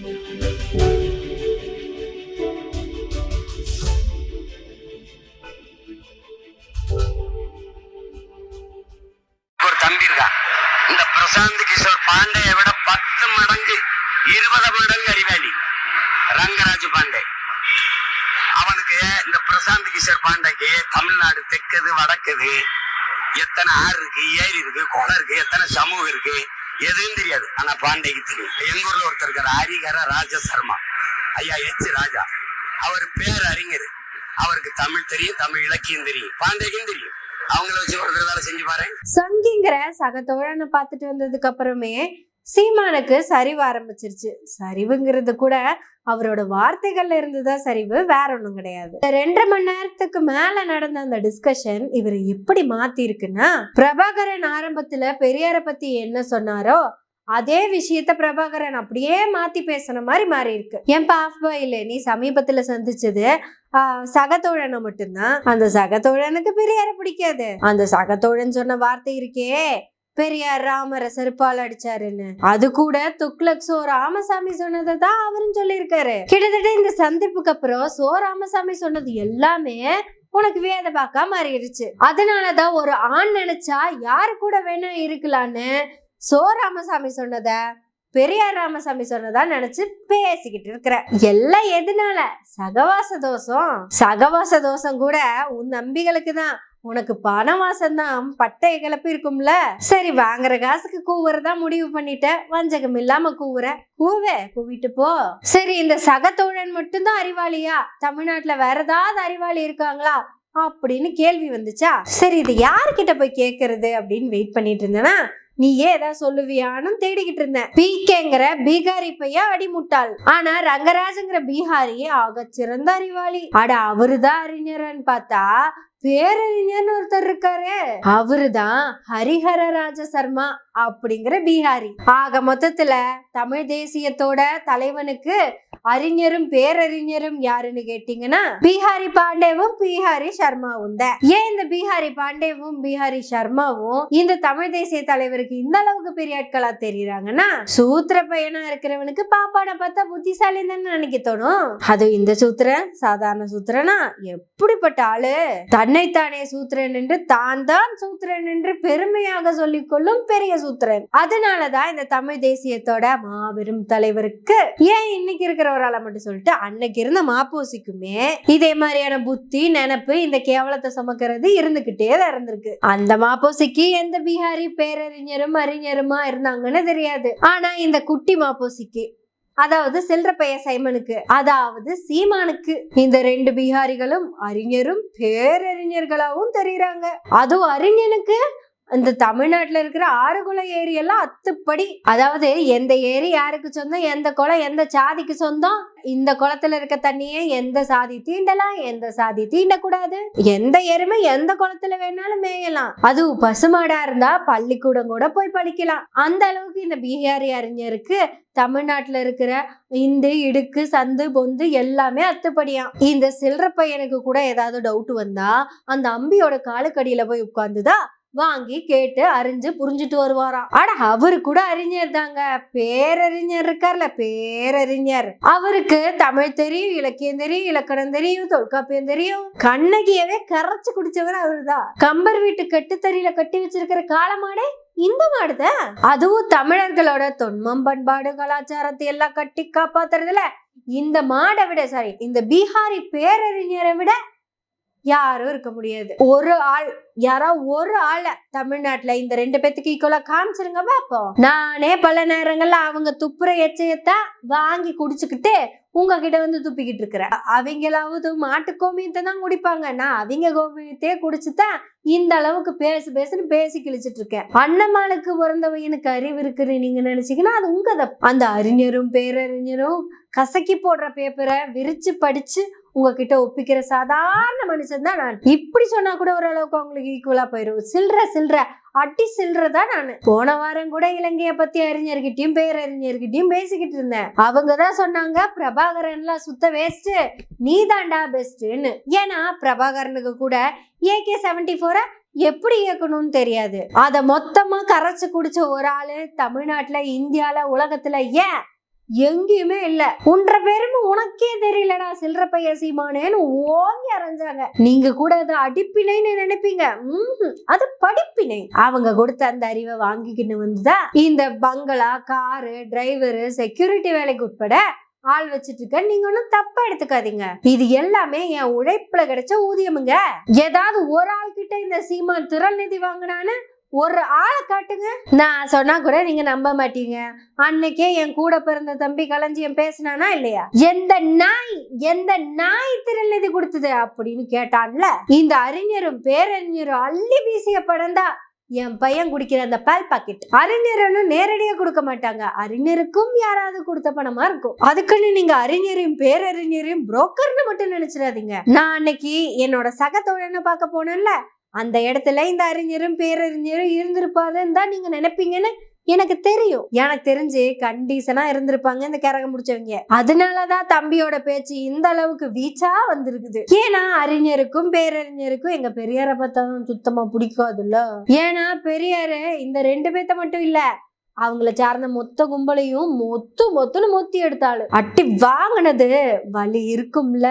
ஒரு தம்பி இருக்கான், இந்த பிரசாந்த் கிஷோர் பாண்டேயை விட 10 மடங்கு 20 மடங்கு அறிவாளி ரங்கராஜ் பாண்டே. அவனுக்கு இந்த பிரசாந்த் கிஷோர் பாண்டேக்கு தமிழ்நாடு தெற்குது வடக்குது, எத்தனை ஆறு இருக்கு, ஏரி இருக்கு, குளம் இருக்கு, எத்தனை சமூகம் இருக்கு, எதுவும் தெரியாது. ஆனா பாண்டேக்கு தெரியும். எங்க ஊர்ல ஒருத்தர் இருக்காரு, ஹரிஹர ராஜ சர்மா, ஐயா எச் ராஜா. அவர் பேர் அறிஞர், அவருக்கு தமிழ் தெரியும், தமிழ் இலக்கியம் தெரியும், பாண்டேக்கும் தெரியும். அவங்கள வச்சு ஒரு வேலை செஞ்சு பாரு. சங்கிங்கிற சக தோழனை பார்த்துட்டு வந்ததுக்கு அப்புறமே சீமானுக்கு சரிவு ஆரம்பிச்சிருச்சு. சரிவுங்கிறது கூட அவரோட வார்த்தைகள்ல இருந்துதான் சரிவு, வேற ஒண்ணும் கிடையாது. 2.5 மணி நேரத்துக்கு மேல நடந்த அந்த டிஸ்கஷன் இவர் எப்படி மாத்தி இருக்குன்னா, பிரபாகரன் ஆரம்பத்துல பெரியார பத்தி என்ன சொன்னாரோ அதே விஷயத்த பிரபாகரன் அப்படியே மாத்தி பேசுன மாதிரி மாறி இருக்கு. என் பாஃபாயில நீ சமீபத்துல சந்திச்சது சகத்தோழனை மட்டும்தான். அந்த சகத்தோழனுக்கு பெரியார பிடிக்காது. அந்த சகத்தோழன் சொன்ன வார்த்தை இருக்கே, பெரியார் ராமரை செருப்பால் அடிச்சாருன்னு, அது கூட துக்ளக் சோ ராமசாமி சொன்னதான் அவரும் சொல்லியிருக்காரு. கிட்டத்தட்ட இந்த சந்திப்புக்கு அப்புறம் சோ ராமசாமி சொன்னது எல்லாமே உனக்கு வேத பாக்கா மாறிடுச்சு. அதனாலதான் ஒரு ஆண் நினைச்சா யாரு கூட வேணா இருக்கலான்னு சோ ராமசாமி சொன்னத பெரியார் ராமசாமி சொன்னதா நினைச்சு பேசிக்கிட்டு இருக்கிற. எல்லாம் எதனால? சகவாச தோஷம். சகவாச தோஷம் கூட உன் நம்பிகளுக்கு தான். உனக்கு பணவாசம் தான் பட்டைய கிளப்பி இருக்கும்ல. சரி, வாங்குற காசுக்கு கூவுறதா முடிவு பண்ணிட்ட, வஞ்சகம் இல்லாம கூவிட்டு போ. சரி, இந்த சகத்தோழன் மட்டும்தான் அறிவாளியா? தமிழ்நாட்டுல வேற ஏதாவது அறிவாளி இருக்காங்களா அப்படின்னு கேள்வி வந்துச்சா? சரி, இது யார்கிட்ட போய் கேக்குறது அப்படின்னு வெயிட் பண்ணிட்டு இருந்தேன்னா, நீயே ஏதாவது சொல்லுவியான்னு தேடிக்கிட்டு இருந்தேன். பிகேங்கிற பீகாரி பையா அடிமுட்டாள், ஆனா ரங்கராஜங்கிற பீகாரி ஆக சிறந்த அறிவாளி. அட, அவருதான் அறிஞர்னு பார்த்தா பேரறிஞர்னு ஒருத்தர் இருக்காரு, அவருதான் ஹரிஹர ராஜ சர்மா அப்படிங்கிற பீகாரி. ஆக மொத்தத்துல தமிழ் தேசியத்தோட தலைவனுக்கு அறிஞரும் பேரறிஞரும் யாருன்னு கேட்டீங்கன்னா பீகாரி பாண்டேவும் பீகாரி சர்மாவும் தான். ஏன் இந்த பீகாரி பாண்டேவும் பீகாரி சர்மாவும் இந்த தமிழ் தேசிய தலைவருக்கு இந்த அளவுக்கு பெரிய ஆட்களா தெரியுறாங்கன்னா, சூத்திர பையனா இருக்கிறவனுக்கு பாப்பாட பார்த்தா புத்திசாலி தானே நினைக்க தோணும். அது இந்த சூத்திரன் சாதாரண சூத்திரனா? எப்படிப்பட்ட ஆளு! தன்னைத்தானே சூத்திரன் என்று தான் சூத்திரன் என்று பெருமையாக சொல்லிக் கொள்ளும் பெரிய சூத்திரன். அதனாலதான் இந்த தமிழ் தேசியத்தோட மாபெரும் தலைவருக்கு ஏன் இன்னைக்கு இருக்கிறவரால மட்டும் சொல்லிட்டு அன்னைக்கு இருந்த மாப்போசிக்குமே இதே மாதிரியான புத்தி நினைப்பு இந்த கேவலத்தை சுமக்கிறது இருந்துகிட்டே தான் இருந்திருக்கு. அந்த மாப்போசிக்கு எந்த பீகாரி பேரறிஞரும் அறிஞருமா இருந்தாங்கன்னு தெரியாது. ஆனா இந்த குட்டி மாப்போசிக்கு, அதாவது சில்ற பைய சைமனுக்கு, அதாவது சீமானுக்கு, இந்த 2 பீகாரிகளும் அறிஞரும் பேரறிஞர்களாவும் தெரியுறாங்க. அதுவும் அறிஞனுக்கு இந்த தமிழ்நாட்டுல இருக்கிற 6 குளம் ஏரி எல்லாம் அத்துப்படி. அதாவது எந்த ஏரி யாருக்கு சொந்தம், எந்த குளம் எந்த சாதிக்கு சொந்தம், இந்த குளத்துல இருக்க தண்ணியே எந்த சாதி தீண்டலாம், எந்த சாதி தீண்டக்கூடாது, எந்த எருமை எந்த குளத்துல வேணாலும் மேயலாம், அது பசுமாடா இருந்தா பள்ளிக்கூடம் கூட போய் படிக்கலாம். அந்த அளவுக்கு இந்த பீகாரி அறிஞருக்கு தமிழ்நாட்டுல இருக்கிற இந்து இடுக்கு சந்து பொந்து எல்லாமே அத்துப்படியாம். இந்த சில்ற பையனுக்கு கூட ஏதாவது டவுட் வந்தா அந்த அம்பியோட காலுக்கடியில போய் உட்கார்ந்துதான் வாங்கி கேட்டு அறிஞ்சு புரிஞ்சுட்டு வருவாராம். ஆனா அவரு கூட அறிஞர் தாங்க, பேரறிஞர் இருக்கார்ல, பேரறிஞர். அவருக்கு தமிழ் தெரியும், இலக்கியம் தெரியும், இலக்கணம் தெரியும், தொல்காப்பியம் தெரியும். கண்ணகியவே கரைச்சு குடிச்சவர் அவருதான். கம்பர் வீட்டு கட்டுத்தறியில கட்டி வச்சிருக்கிற காளமாடே இந்த மாடுதான். அதுவும் தமிழர்களோட தொன்மம் பண்பாடு கலாச்சாரத்தை எல்லாம் கட்டி காப்பாத்துறதுல இந்த மாடை விட, சாரி, இந்த பீகாரி பேரறிஞரை விட யாரும் இருக்க முடியாது. ஒரு ஆள், யாராவது ஒரு ஆளை தமிழ்நாட்டுல இந்த 2 பேத்துக்கு ஈக்குவலா காமிச்சிருங்க பாப்போம். நானே பல நேரங்கள்ல அவங்க துப்புற எச்சையத்தான் வாங்கி குடிச்சுக்கிட்டு உங்ககிட்ட வந்து துப்பிக்கிட்டு இருக்கிறேன். அவங்களாவது மாட்டு கோமியத்தை தான் குடிப்பாங்க, நான் அவங்க கோமியத்தையே குடிச்சுதான் இந்த அளவுக்கு பேசுன்னு பேசி கிழிச்சிட்டு இருக்கேன். அண்ணமாளுக்கு பிறந்தவனுக்கு அறிவு இருக்குன்னு நீங்க நினைச்சீங்கன்னா அது உங்க அந்த அறிஞரும் பேரறிஞரும் கசக்கி போடுற பேப்பரை விரிச்சு படிச்சு உங்ககிட்ட ஒப்பிக்கிற சாதாரண மனுஷன் தான் நான். இப்படி சொன்னா கூட ஓரளவுக்கு அவங்களுக்கு ஈக்குவலா போயிடும். சில்ற அட்டி சில்றதான் நானு. போன வாரம் கூட இலங்கைய பத்தி அறிஞர்கிட்டயும் பேரறிஞர்கிட்டயும் பேசிக்கிட்டு இருந்தேன். அவங்கதான் சொன்னாங்க பிரபாகரன்லாம் சுத்த வேஸ்ட், நீ தாண்டா பெஸ்ட்னு. ஏன்னா பிரபாகரனுக்கு கூட AK-74 எப்படி இயக்கணும்னு தெரியாது. அத மொத்தமா கரைச்சு குடிச்ச ஒரு ஆளு தமிழ்நாட்டுல, இந்தியால, உலகத்துல, ஏன் எங்கேயுமே இல்ல. உன்ற பெருமை உனக்கே தெரியலடா சில்லற பைய சீமானேன்னு ஓங்கி அரைஞ்சாங்க. நீங்க கூட அதை அடிப்பினைன்னு நினைப்பீங்க. அது படிப்பினை. அவங்க கொடுத்த அந்த அறிவை வாங்கிக்கின்னு வந்துதான் இந்த பங்களா, காரு, டிரைவரு, செக்யூரிட்டி வேலைக்கு உட்பட ஆள் வச்சிட்டு இருக்க. நீங்க ஒன்னும் தப்பா எடுத்துக்காதீங்க. இது எல்லாமே என் உழைப்புல கிடைச்ச ஊதியமுங்க. ஏதாவது ஒரு ஆள் கிட்ட இந்த சீமான் திரள் நிதி வாங்கினான்னு ஒரு ஆளை காட்டுங்க. நான் சொன்னா கூட நீங்க நம்ப மாட்டீங்க. அன்னைக்கே என் கூட பிறந்த தம்பி களஞ்சியம் பேசினானா இல்லையா? எந்த நாய் திரள் நிதி கொடுத்தது அப்படின்னு கேட்டான்ல. இந்த அறிஞரும் பேரறிஞரும் அள்ளி வீசிய படம் தான் என் பையன் குடிக்கிற அந்த பால் பாக்கெட். அறிஞரன்னு நேரடியா கொடுக்க மாட்டாங்க. அறிஞருக்கும் யாராவது கொடுத்த பணமா இருக்கும். அதுக்குன்னு நீங்க அறிஞரையும் பேரறிஞரையும் புரோக்கர்னு மட்டும் நினைச்சிடாதீங்க. நான் அன்னைக்கு என்னோட சக தோழனை பார்க்க போனேன்ல, அந்த இடத்துல இந்த அறிஞரும் பேரறிஞரும் இருந்திருப்பாருன்னு தான் நீங்க நினைப்பீங்கன்னு எனக்கு தெரியும். எனக்கு தெரிஞ்சு கண்டிஷனா இருந்திருப்பாங்க இந்த கரகம் முடிச்சவங்க. அதனாலதான் தம்பியோட பேச்சு இந்த அளவுக்கு வீச்சா வந்திருக்குது. ஏன்னா அறிஞருக்கும் பேரறிஞருக்கும் எங்க பெரியாரை பார்த்தா சுத்தமா பிடிக்காதுல்ல. ஏன்னா பெரியாரு இந்த 2 பேத்த மட்டும் இல்ல, அவங்கள சார்ந்த மொத்த கும்பலையும் மொத்துன்னு மொத்தி எடுத்தாளு. அட்டி வாங்கினது வலி இருக்கும்ல.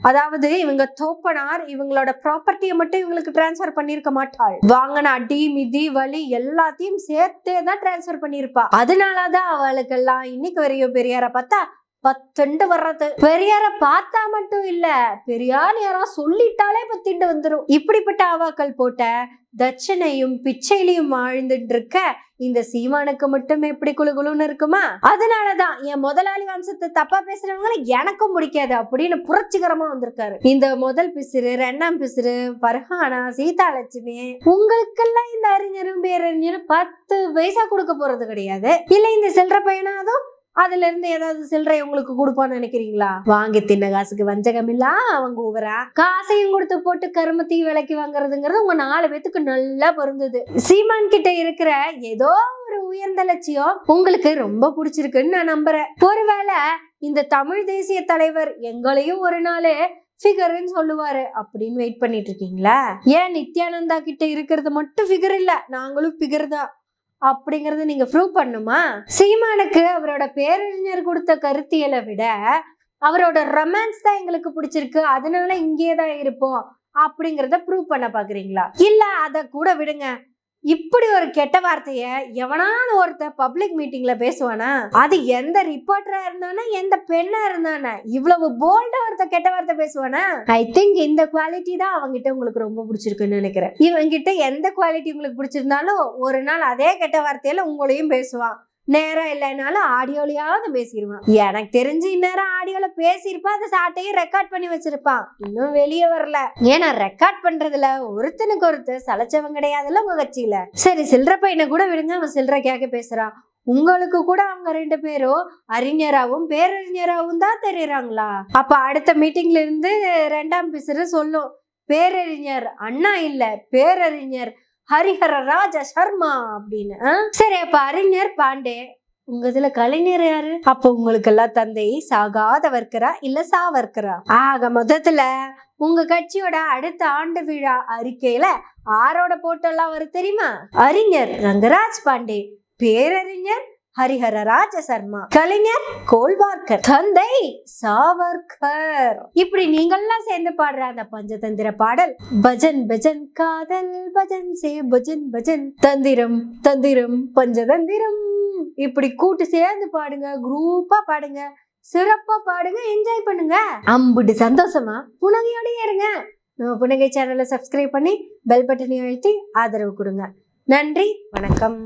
அதாவது இவங்க தோப்பனார் இவங்களோட ப்ராப்பர்ட்டியை மட்டும் இவங்களுக்கு டிரான்ஸ்பர் பண்ணிருக்க மாட்டாள். வாங்கின அடி மிதி வலி எல்லாத்தையும் சேர்த்தே தான் டிரான்ஸ்பர் பண்ணிருப்பா. அதனாலதான் அவளுக்கெல்லாம் இன்னைக்கு வரையும் பெரியார பார்த்தா 10 வர்றது. பெரியார பார்த்தா மட்டும் இல்ல, பெரியார் யாரா சொல்லிட்டாலே 10 வந்துரும். இப்படிப்பட்ட அவாக்கள் போட்ட தட்சணையும் பிச்சையிலையும் வாழ்ந்துட்டு இருக்க இந்த சீமானுக்கு மட்டும் எப்படி குழுன்னு இருக்குமா? அதனாலதான் என் முதலாளி வம்சத்தை தப்பா பேசுறவங்களை எனக்கும் பிடிக்காது அப்படின்னு புரட்சிகரமா வந்திருக்காரு. இந்த முதல் பிசிறு, 2ஆம் பிசிறு, பர்ஹானா, சீதாலட்சுமி, உங்களுக்கெல்லாம் இந்த அறிஞரும் பேரறிஞரும் 10 பைசா கொடுக்க போறது கிடையாது. இல்ல இந்த சில்லற பையனாதும் அதுல இருந்து ஏதாவது சில்லறை உங்களுக்கு கொடுப்பான்னு நினைக்கிறீங்களா? வாங்கி தின்ன காசுக்கு வஞ்சகம் இல்ல அவங்க ஊவரா. காசையும் கொடுத்து போட்டு கருமத்தி விலைக்கு வாங்குறதுங்கிறது உங்க 4 பேத்துக்கு நல்லா பொருந்தது. சீமான் கிட்ட இருக்கிற ஏதோ ஒரு உயர்ந்த லட்சியம் உங்களுக்கு ரொம்ப பிடிச்சிருக்குன்னு நான் நம்புறேன். ஒருவேளை இந்த தமிழ் தேசிய தலைவர் எங்களையும் ஒரு நாள் ஃபிகர்ன்னு சொல்லுவாரு அப்படின்னு வெயிட் பண்ணிட்டு இருக்கீங்களா? ஏன் நித்யானந்தா கிட்ட இருக்கிறது மட்டும் ஃபிகர் இல்ல, நாங்களும் ஃபிகர் தான் அப்படிங்கறத நீங்க ப்ரூவ் பண்ணுமா? சீமானுக்கு அவரோட பேரறிஞர் கொடுத்த கருத்தியலை விட அவரோட ரொமான்ஸ் தான் எங்களுக்கு பிடிச்சிருக்கு, அதனால இங்கேதான் இருப்போம் அப்படிங்கறத ப்ரூவ் பண்ண பாக்குறீங்களா? இல்ல அத கூட விடுங்க, இப்படி ஒரு கெட்ட வார்த்தைய எவனாவது ஒருத்த பப்ளிக் மீட்டிங்ல பேசுவானா? அது எந்த ரிப்போர்ட்டரா இருந்தானா, எந்த பெண்ணா இருந்தானா, இவ்வளவு போல்டா ஒருத்த கெட்ட வார்த்தை பேசுவானா? ஐ திங்க் இந்த குவாலிட்டி தான் அவங்கிட்ட உங்களுக்கு ரொம்ப பிடிச்சிருக்குன்னு நினைக்கிறேன். இவங்கிட்ட எந்த குவாலிட்டி உங்களுக்கு பிடிச்சிருந்தாலும் ஒரு நாள் அதே கெட்ட வார்த்தையில உங்களையும் பேசுவான். நேரம் இல்லைனாலும் ஆடியோலயாவது பேசிடுவான். எனக்கு தெரிஞ்சு இந்நேரம் ஆடியோல பேசியிருப்பான், அந்த சாட்டையும் ரெக்கார்ட் பண்ணி வச்சிருப்பான், இன்னும் வெளியே வரல. ஏன்னா ரெக்கார்ட் பண்றதுல ஒருத்தனுக்கு ஒருத்தர் சலைச்சவன் கிடையாதுல்ல உங்க கட்சியில. சரி சில்லற பையனை கூட விடுங்க, அவன் சில்லற கேட்க பேசுறான். உங்களுக்கு கூட அவங்க 2 பேரும் அறிஞராவும் பேரறிஞராவும் தான் தெரியுறாங்களா? அப்ப அடுத்த மீட்டிங்ல இருந்து 2ஆம் பிசிறு சொல்லும், பேரறிஞர் அண்ணா இல்ல, பேரறிஞர் ஹரிஹர ராஜ சர்மா அப்படின்னு. சரி அப்ப அறிஞர் பாண்டே, உங்க இதுல கலைஞர் யாரு? அப்ப உங்களுக்கு எல்லாம் தந்தை சாகாதவர்க்கரா இல்ல சாவர்க்கரா? ஆக மொத்தத்துல உங்க கட்சியோட அடுத்த ஆண்டு விழா அறிக்கையில ஆரோட போட்டோலாம் வரும் தெரியுமா? அறிஞர் ரங்கராஜ் பாண்டே, பேரறிஞர் ஹரிஹர ராஜ சர்மா, கலைஞர் கோல்வார்கர், தந்தை சாவர்கர். இப்படி நீங்கெல்லாம் சேர்ந்து பாடுற அந்த பஞ்சதந்திர பாடல், பஜன் பஜன் காதல் பஜன் சே பஜன் பஜன் தந்திரம் தந்திரம் பஞ்சதந்திரம், இப்படி கூட்டு சேர்ந்து பாடுங்க, குரூப்பா பாடுங்க, சிறப்பா பாடுங்க, என்ஜாய் பண்ணுங்க. அம்புட்டு சந்தோஷமா புனகையோடய இருங்க. நம்ம புனகை சேனலை சப்ஸ்கிரைப் பண்ணி பெல் பட்டனை அழுத்தி ஆதரவு கொடுங்க. நன்றி, வணக்கம்.